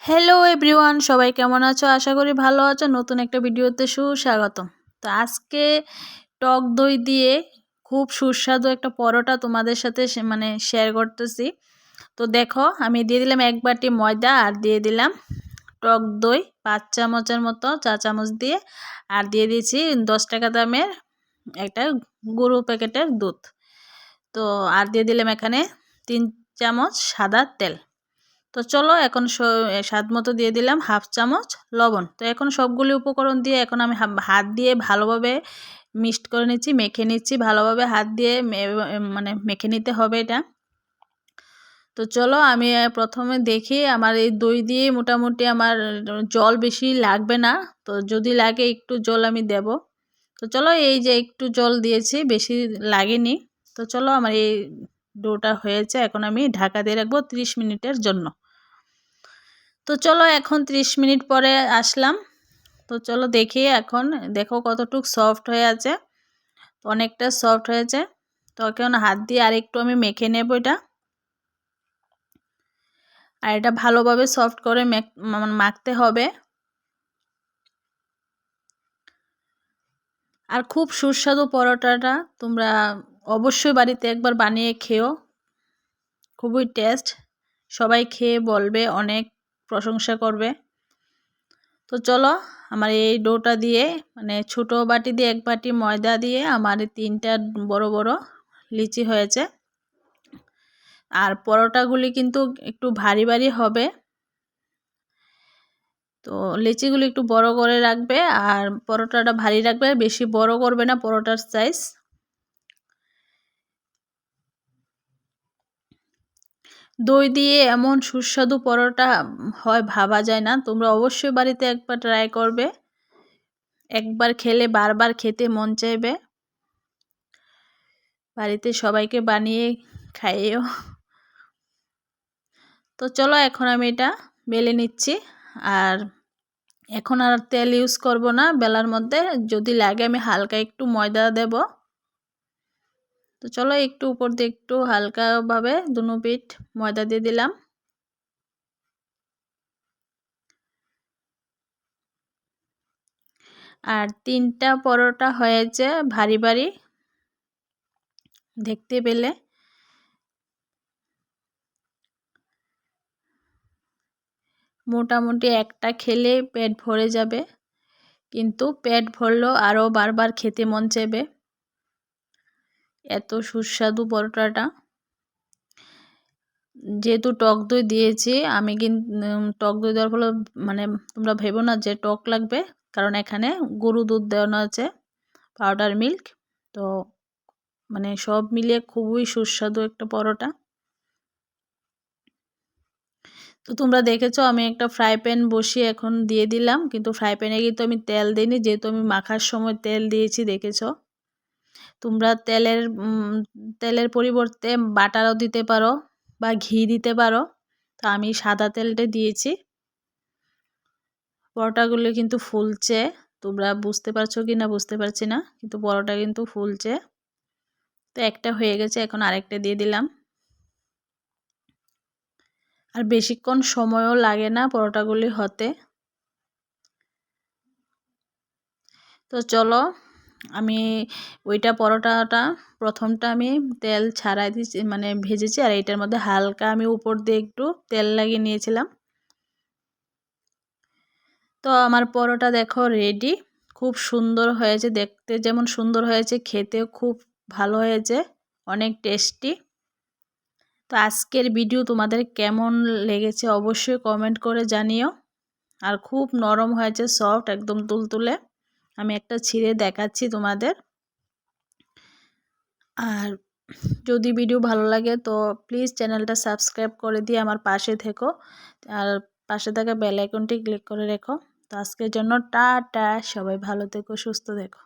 Hello everyone, সবাই কেমন আছো? আশা করি ভালো আছো। নতুন একটা ভিডিওতে সুস্বাগতম। তো আজকে টক দই দিয়ে খুব সুস্বাদু একটা পরোটা তোমাদের সাথে শেয়ার করতেছি। তো দেখো, আমি দিয়ে দিলাম 1 বাটি ময়দা আর দিয়ে দিলাম টক দই 5 চামচের মতো, চা চামচ দিয়ে। আর দিয়ে দিয়েছি 10 টাকা দামের একটা গরু প্যাকেটের দুধ। তো আর দিয়ে দিলাম এখানে 3 চামচ সাদা তেল। তো চলো এখন স্বাদ মতো দিয়ে দিলাম হাফ চামচ লবণ। তো এখন সবগুলি উপকরণ দিয়ে এখন আমি হাত দিয়ে ভালোভাবে মিক্সড করে নিচ্ছি, মেখে নিচ্ছি ভালোভাবে হাত দিয়ে মেখে নিতে হবে এটা। তো চলো আমি প্রথমে দেখি আমার এই দই দিয়ে মোটামুটি আমার জল বেশি লাগবে না। তো যদি লাগে একটু জল আমি দেব। তো চলো এই যে একটু জল দিয়েছি, বেশি লাগেনি। তো চলো আমার এই ডোটা হয়েছে, এখন আমি ঢাকা দিয়ে রাখবো 30 মিনিটের জন্য। তো চলো এখন 30 মিনিট পরে আসলাম। তো চলো দেখি, এখন দেখো কতটুকু সফট হয়ে আছে, অনেকটা সফট হয়েছে। তো এখন হাত দিয়ে আরেকটু আমি মেখে নেব এটা। আর এটা ভালোভাবে সফট করে মাখতে হবে। আর খুব সুস্বাদু পরোটাটা, তোমরা অবশ্যই বাড়িতে একবার বানিয়ে খেও, খুবই টেস্ট। সবাই খেয়ে বলবে, অনেক প্রশংসা করবে। তো চলো আমার এই ডোটা দিয়ে ছোট বাটি দিয়ে 1 বাটি ময়দা দিয়ে আমার 3টা বড় বড় লিচি হয়েছে। আর পরোটাগুলি কিন্তু একটু ভারী ভারী হবে। তো লিচিগুলি একটু বড় করে রাখবে আর পরোটাটা ভারী রাখবে, বেশি বড় করবে না পরোটার সাইজ। দই দিয়ে এমন সুস্বাদু পরোটা হয় ভাবা যায় না। তোমরা অবশ্যই বাড়িতে একবার ট্রাই করবে, একবার খেলে বারবার খেতে মন চাইবে। বাড়িতে সবাইকে বানিয়ে খাইও। তো চলো এখন আমি এটা বেলে নিচ্ছি। আর এখন আর তেল ইউজ করব না বেলার মধ্যে, যদি লাগে আমি হালকা একটু ময়দা দেব। তো চলো একটু উপর দিয়ে একটু হালকাভাবে দুনো পিঠ ময়দা দিয়ে দিলাম। আর 3টা পরোটা হয়েছে ভারী ভারী দেখতে পেলে। মোটামুটি একটা খেলে পেট ভরে যাবে, কিন্তু পেট ভরলেও আরও বারবার খেতে মন চাইবে, এত সুস্বাদু পরোটাটা। যেহেতু টক দই দিয়েছি আমি, কিন্তু টক দই দেওয়ার ফলে তোমরা ভেবো না যে টক লাগবে, কারণ এখানে গরু দুধ দেওয়ানো আছে, পাউডার মিল্ক। তো সব মিলিয়ে খুবই সুস্বাদু একটা পরোটা। তো তোমরা দেখেছো আমি একটা ফ্রাই প্যান বসিয়ে এখন দিয়ে দিলাম, কিন্তু ফ্রাই প্যানে কিন্তু আমি তেল দিইনি, যেহেতু আমি মাখার সময় তেল দিয়েছি দেখেছো। তোমরা তেলের পরিবর্তে বাটারও দিতে পারো বা ঘি দিতে পারো। তো আমি সাদা তেলটা দিয়েছি। পরোটাগুলো কিন্তু ফুলছে, তোমরা বুঝতে পারছো কি না বুঝতে পারছি না, কিন্তু পরোটা কিন্তু ফুলছে। তো একটা হয়ে গেছে, এখন আরেকটা দিয়ে দিলাম। আর বেশিক্ষণ সময়ও লাগে না পরোটাগুলি হতে। তো চলো আমি ওইটা পরোটাটা প্রথমটা আমি তেল ছাড়াই দিয়েছি, ভেজেছি। আর এইটার মধ্যে হালকা আমি উপর দিয়ে একটু তেল লাগিয়ে নিয়েছিলাম। তো আমার পরোটা দেখো রেডি, খুব সুন্দর হয়েছে দেখতে, যেমন সুন্দর হয়েছে খেতেও খুব ভালো হয়েছে, অনেক টেস্টি। তো আজকের ভিডিও তোমাদের কেমন লেগেছে অবশ্যই কমেন্ট করে জানিও। আর খুব নরম হয়েছে, সফট একদম তুলতুলে। আমি একটা ছিঁড়ে দেখাচ্ছি তোমাদের। আর যদি ভিডিও ভালো লাগে তো প্লিজ চ্যানেলটা সাবস্ক্রাইব করে দিয়ে আমার পাশে থেকো, আর পাশে থাকা বেল আইকনটি ক্লিক করে রেখো। তো আজকের জন্য টাটা, সবাই ভালো থেকো, সুস্থ থেকো।